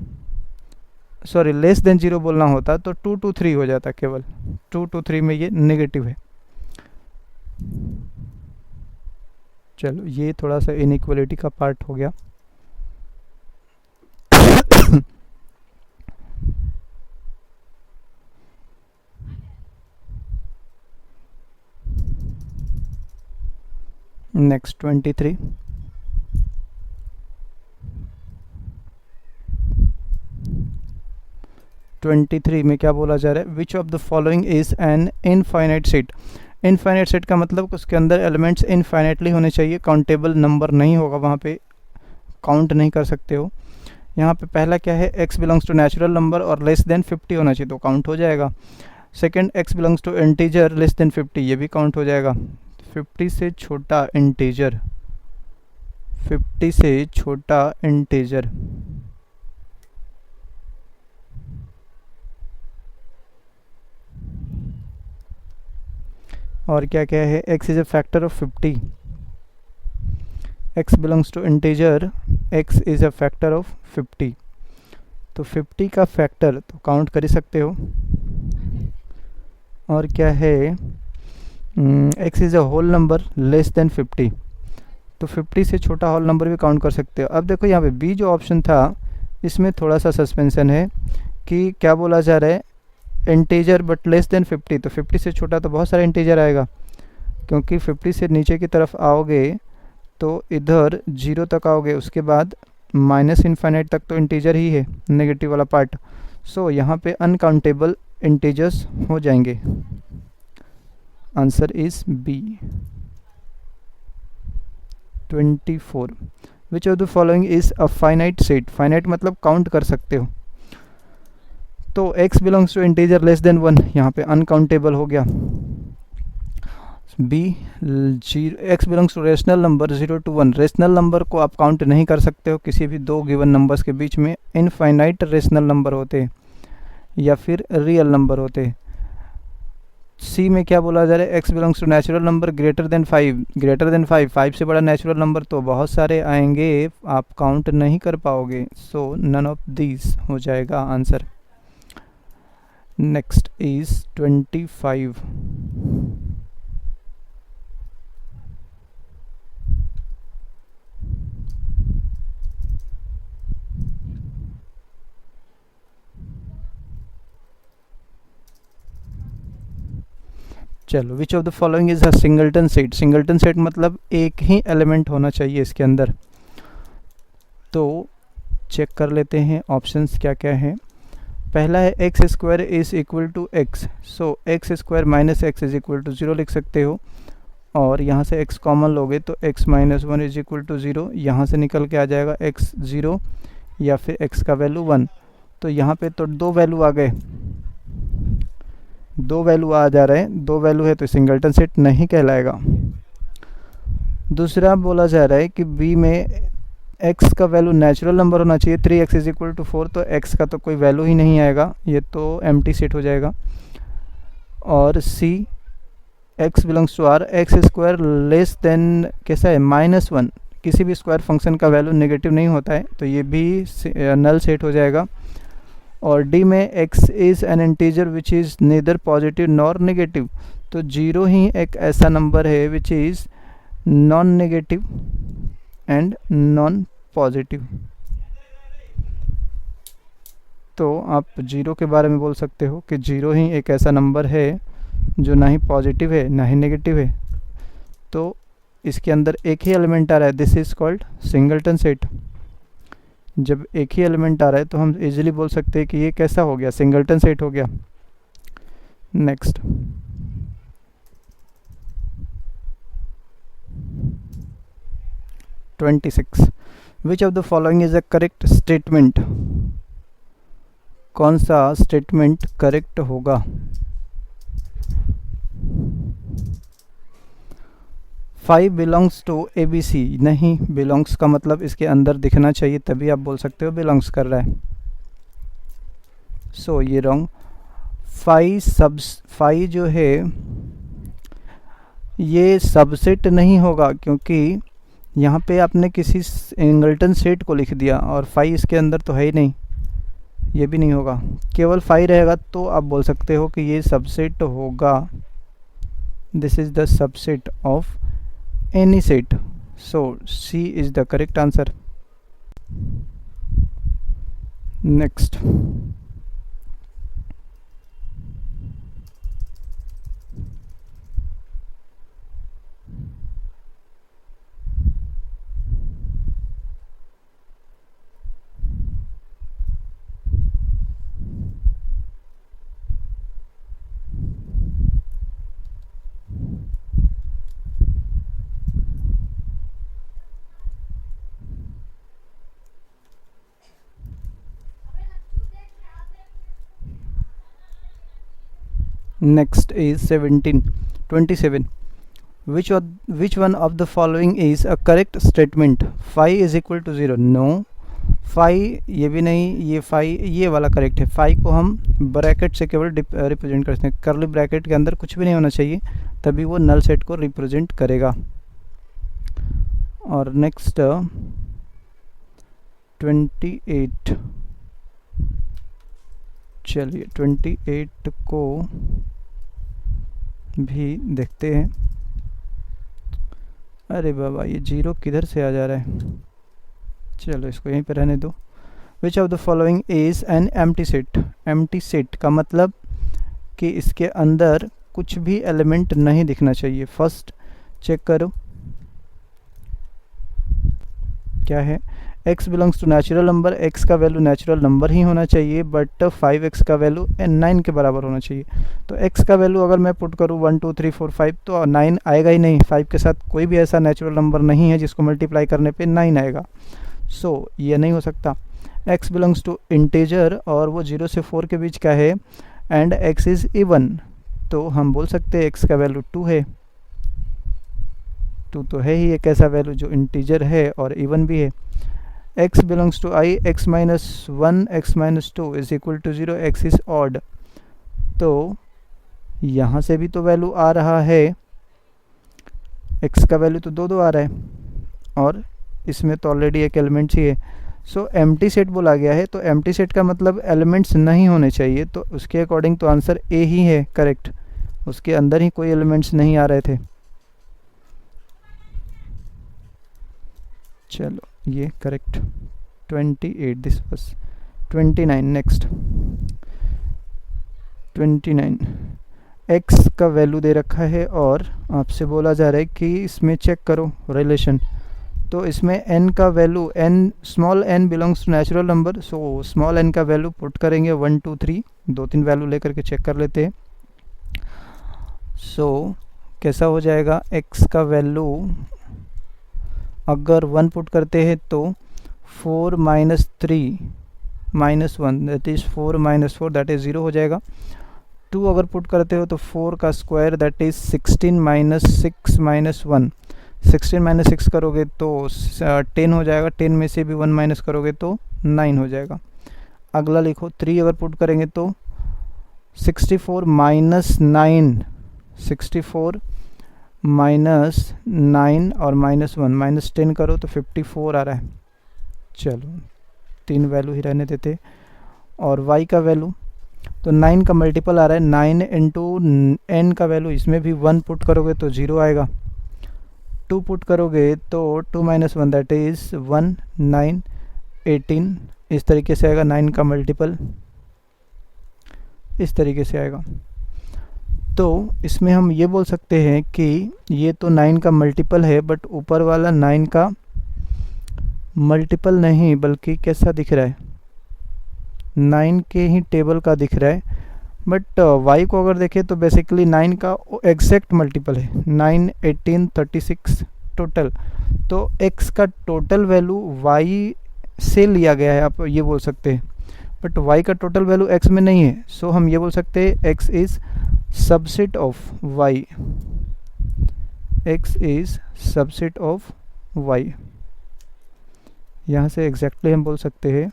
सॉरी लेस देन 0 बोलना होता, तो 2 to 3 हो जाता, केवल 2 to 3 में ये नेगेटिव है। चलो ये थोड़ा सा इनइक्वलिटी का पार्ट हो गया। नेक्स्ट 23, में क्या बोला जा रहा है, विच of the following is an infinite set. Infinite set का मतलब उसके अंदर एलिमेंट्स इनफाइनाइटली होने चाहिए, काउंटेबल नंबर नहीं होगा, वहाँ पे काउंट नहीं कर सकते हो। यहाँ पे पहला क्या है, x belongs to natural number और लेस देन 50 होना चाहिए, तो काउंट हो जाएगा। Second, x belongs to integer less than 50, ये भी काउंट हो जाएगा। 50 से छोटा इंटीजर, 50 से छोटा इंटीजर। और क्या क्या है, x is a factor of 50, x belongs to integer, x is a factor of 50। तो 50 का फैक्टर तो काउंट कर ही सकते हो। और क्या है, x is a whole number less than 50, तो 50 से छोटा होल नंबर भी काउंट कर सकते हो। अब देखो यहाँ पे बी जो ऑप्शन था इसमें थोड़ा सा सस्पेंशन है कि क्या बोला जा रहा है, इंटीजर बट लेस देन 50, तो 50 से छोटा तो बहुत सारा इंटीजर आएगा, क्योंकि 50 से नीचे की तरफ आओगे तो इधर 0 तक आओगे, उसके बाद माइनस इन्फाइनाइट तक तो इंटीजर ही है, नेगेटिव वाला पार्ट। सो यहाँ पे अनकाउंटेबल इंटीजर्स हो जाएंगे। Answer is B 24। Which of the following is a finite set, finite मतलब काउंट कर सकते हो। तो x belongs to integer less than 1, यहाँ पे अनकाउंटेबल हो गया। B x belongs to rational number 0 to 1, rational number को आप काउंट नहीं कर सकते हो किसी भी दो गिवन नंबर्स के बीच में, इनफाइनाइट रेशनल नंबर होते हैं या फिर रियल नंबर होते हैं। सी में क्या बोला जा रहा है, x belongs to natural number greater than 5, greater than 5, 5 से बड़ा नेचुरल नंबर तो बहुत सारे आएंगे, आप काउंट नहीं कर पाओगे। सो नन ऑफ दीज हो जाएगा आंसर। Next is 25। चलो, विच of the following is a singleton set, singleton set मतलब एक ही एलिमेंट होना चाहिए इसके अंदर। तो चेक कर लेते हैं ऑप्शंस क्या क्या है। पहला है x square is equal to x, so x square minus x is equal to 0 लिख सकते हो, और यहाँ से x कॉमन लोगे तो x minus 1 is equal to 0, यहाँ से निकल के आ जाएगा x 0 या फिर x का वैल्यू 1। तो यहाँ पे तो दो वैल्यू आ गए, दो वैल्यू आ जा रहे हैं, दो वैल्यू है तो सिंगलटन सेट नहीं कहलाएगा। दूसरा बोला जा रहा है कि b में x का वैल्यू नेचुरल नंबर होना चाहिए, 3x इज इक्वल टू 4, तो x का तो कोई वैल्यू ही नहीं आएगा, ये तो एम्प्टी सेट हो जाएगा। और c x belongs to r, x square less than कैसा है -1, किसी भी स्क्वायर फंक्शन का वैल्यू नेगेटिव नहीं होता है, तो ये भी नल सेट हो जाएगा। और d में x is an integer which is neither positive nor negative, तो 0 ही एक ऐसा नंबर है which is non negative and non positive. तो आप 0 के बारे में बोल सकते हो कि 0 ही एक ऐसा नंबर है जो ना ही पॉजिटिव है ना ही नेगेटिव है, तो इसके अंदर एक ही एलिमेंट आ रहा है, this is called singleton set. जब एक ही एलिमेंट आ रहा है तो हम इजीली बोल सकते हैं कि ये कैसा हो गया, सिंगलटन सेट हो गया। Next 26, which of the following is a correct statement, कौन सा स्टेटमेंट करेक्ट होगा। फाइव बिलोंग्स टू ABC, नहीं, बिलोंग्स का मतलब इसके अंदर दिखना चाहिए तभी आप बोल सकते हो बिलोंग्स कर रहा है, सो ये रॉन्ग। फाइव जो है ये सबसेट नहीं होगा, क्योंकि यहाँ पे आपने किसी सिंगलटन सेट को लिख दिया और 5 इसके अंदर तो है ही नहीं, ये भी नहीं होगा। केवल 5 रहेगा तो आप बोल सकते हो कि ये सबसेट होगा, this is the subset of any set, so C is the correct answer. Next next is 27, which one of the following is a correct statement, 5 is equal to 0, no, 5 ये भी नहीं, ये 5 ये वाला करेक्ट है। 5 को हम ब्रैकेट से केवल रिप्रेजेंट करते हैं, कर्ली ब्रैकेट के अंदर कुछ भी नहीं होना चाहिए, तभी वो नल सेट को रिप्रेजेंट करेगा। और नेक्स्ट 28, चलिए 28 को भी देखते हैं। अरे बाबा, ये जीरो किधर से आ जा रहा है, चलो इसको यहीं पे रहने दो। विच of the following is an empty set. Empty set का मतलब कि इसके अंदर कुछ भी एलिमेंट नहीं दिखना चाहिए। फर्स्ट चेक करो क्या है, x belongs to natural number, x का वैल्यू नेचुरल नंबर ही होना चाहिए, बट 5x का वैल्यू 9 के बराबर होना चाहिए। तो x का वैल्यू अगर मैं पुट करूँ 1 2 3 4 5 तो 9 आएगा ही नहीं। 5 के साथ कोई भी ऐसा नेचुरल नंबर नहीं है जिसको मल्टीप्लाई करने पे 9 आएगा, सो ये नहीं हो सकता। x बिलोंग्स टू इंटीजर और वो 0 से 4 के बीच का है, एंड x इज़ इवन, तो हम बोल सकते हैं x का वैल्यू 2 है। 2 तो है ही एक ऐसा वैल्यू जो इंटीजर है और इवन भी है। x belongs to i, x minus 1 x minus 2 is equal to 0, x is odd, तो यहाँ से भी तो वैल्यू आ रहा है, x का वैल्यू तो 2 2 आ रहा है और इसमें तो ऑलरेडी एक एलिमेंट ही है। सो एम्प्टी सेट बोला गया है, तो एम्प्टी सेट का मतलब एलिमेंट्स नहीं होने चाहिए, तो उसके अकॉर्डिंग तो आंसर ए ही है करेक्ट। उसके अंदर ही कोई एलिमेंट्स नहीं आ रहे थे। चलो ये correct. 28 this was 29। Next 29 x का वैल्यू दे रखा है और आपसे बोला जा रहा है कि इसमें चेक करो रिलेशन। तो इसमें n का वैल्यू, n small n belongs to natural number, so small n का वैल्यू पुट करेंगे 1 2 3, 2-3 वैल्यू लेकर के चेक कर लेते हैं। सो कैसा हो जाएगा, x का वैल्यू अगर 1 पुट करते हैं तो 4 minus 3 minus 1 that is 4 minus 4 that is 0 हो जाएगा। 2 अगर पुट करते हो तो 4 का square that is 16 minus 6 minus 1, 16 minus 6 करोगे तो 10 हो जाएगा, 10 में से भी 1 माइनस करोगे तो 9 हो जाएगा। अगला लिखो 3 अगर पुट करेंगे तो 64 माइनस 9, 64 माइनस 9 और माइनस 1 माइनस 10 करो तो 54 आ रहा है। चलो 3 वैल्यू ही रहने देते। और y का वैल्यू तो 9 का मल्टीपल आ रहा है, 9 इंटू n का वैल्यू, इसमें भी 1 पुट करोगे तो 0 आएगा। 2 पुट करोगे तो 2 माइनस 1 दैट इज़ 1, 9 18 इस तरीके से आएगा। 9 का मल्टीपल इस तरीके से आएगा। तो इसमें हम ये बोल सकते हैं कि ये तो 9 का मल्टीपल है, बट ऊपर वाला 9 का मल्टीपल नहीं बल्कि कैसा दिख रहा है, 9 के ही टेबल का दिख रहा है। बट y को अगर देखें तो बेसिकली 9 का एग्जैक्ट मल्टीपल है, 9 18 36 टोटल। तो x का टोटल वैल्यू y से लिया गया है, आप ये बोल सकते हैं, बट y का टोटल वैल्यू x में नहीं है। सो हम ये बोल सकते हैं x is subset of y, x is subset of y। यहाँ से एग्जैक्टली हम बोल सकते हैं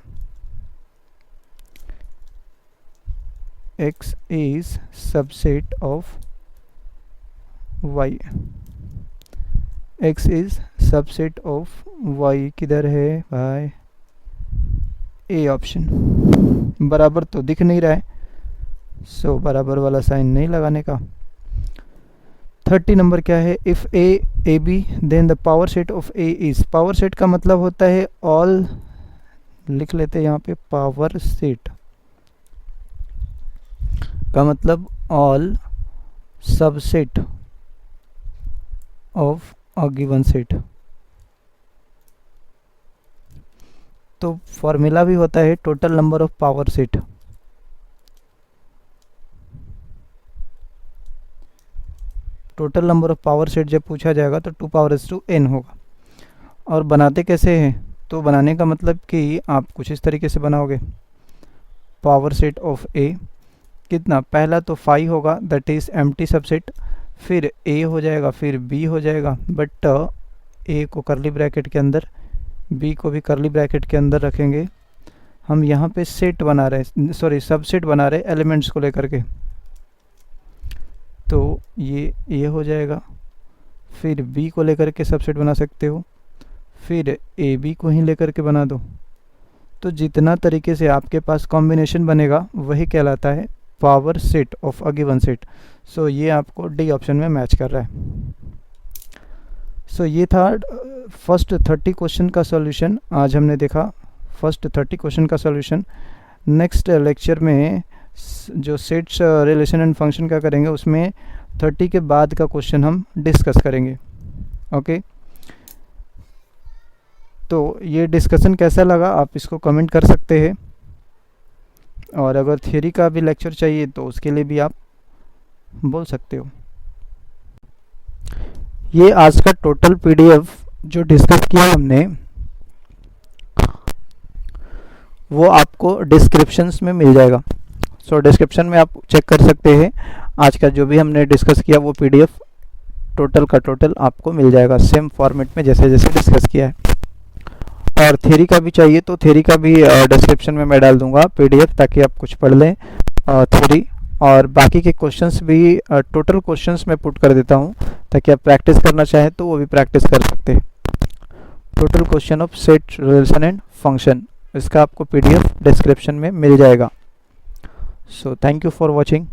x is subset of y, x is subset of y किधर है भाई, ए ऑप्शन। बराबर तो दिख नहीं रहा है, सो बराबर वाला साइन नहीं लगाने का। 30 नंबर क्या है, if A B then the power set of A is. Power set का मतलब होता है ऑल, लिख लेते हैं यहाँ पे, पावर सेट का मतलब all subset of a given set. तो फॉर्मूला भी होता है total number of power set. Total number of power set जब पूछा जाएगा तो 2 पावर टू n होगा। और बनाते कैसे हैं, तो बनाने का मतलब कि आप कुछ इस तरीके से बनाओगे, पावर सेट ऑफ ए कितना, पहला तो 5 होगा दैट इज़ एम्प्टी सबसेट, फिर a हो जाएगा, फिर b हो जाएगा, बट a को करली ब्रैकेट के अंदर, b को भी करली ब्रैकेट के अंदर रखेंगे। हम यहाँ पे सेट बना रहे हैं, सॉरी सबसेट बना रहे हैं एलिमेंट्स को लेकर के, तो ये हो जाएगा। फिर b को लेकर के सबसेट बना सकते हो, फिर ए बी को ही लेकर के बना दो। तो जितना तरीके से आपके पास कॉम्बिनेशन बनेगा वही कहलाता है power set of a given set. So ये आपको डी ऑप्शन में मैच कर रहा है। सो ये था फर्स्ट 30 क्वेश्चन का सॉल्यूशन। आज हमने देखा फर्स्ट 30 क्वेश्चन का सॉल्यूशन। नेक्स्ट लेक्चर में जो सेट्स रिलेशन एंड फंक्शन का करेंगे उसमें 30 के बाद का क्वेश्चन हम डिस्कस करेंगे। ओके, तो ये डिस्कशन कैसा लगा आप इसको कमेंट कर सकते हैं, और अगर थ्योरी का भी लेक्चर चाहिए तो उसके लिए भी आप बोल सकते हो। ये आज का टोटल पीडीएफ जो डिस्कस किया हमने वो आपको डिस्क्रिप्शंस में मिल जाएगा। सो डिस्क्रिप्शन में आप चेक कर सकते हैं। आज का जो भी हमने डिस्कस किया वो पीडीएफ टोटल का टोटल आपको मिल जाएगा सेम फॉर्मेट में जैसे जैसे डिस्कस किया है। और थ्योरी का भी चाहिए तो थ्योरी का भी डिस्क्रिप्शन में मैं डाल दूंगा पीडीएफ, ताकि आप कुछ पढ़ लें थ्योरी। और बाकी के क्वेश्चंस भी टोटल क्वेश्चंस में पुट कर देता हूं, ताकि आप प्रैक्टिस करना चाहें तो वो भी प्रैक्टिस कर सकते हैं। Total question of set relation and function, इसका आपको पीडीएफ डिस्क्रिप्शन में मिल जाएगा। So thank you for watching.